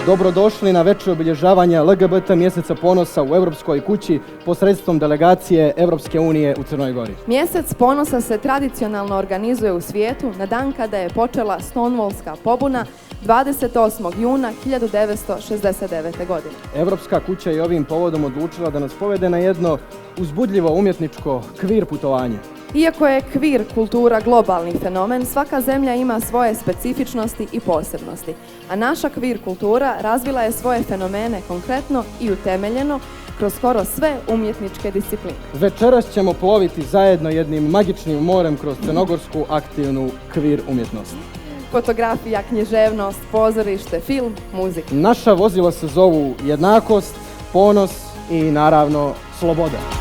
Dobrodošli na veče obilježavanja LGBT mjeseca ponosa u Europskoj kući posredstvom delegacije Europske unije u Crnoj Gori. Mjesec ponosa se tradicionalno organizuje u svijetu na dan kada je počela Stonewallska pobuna 28. juna 1969. godine. Europska kuća je ovim povodom odlučila da nas povede na jedno uzbudljivo umjetničko kvir putovanje. Iako je kvir kultura globalni fenomen, svaka zemlja ima svoje specifičnosti i posebnosti, a naša kvir kultura razvila je svoje fenomene konkretno i utemeljeno kroz skoro sve umjetničke discipline. Večeras ćemo ploviti zajedno jednim magičnim morem kroz crnogorsku aktivnu kvir umjetnost. Fotografija, književnost, pozorište, film, muzika. Naša vozila se zovu jednakost, ponos i naravno sloboda.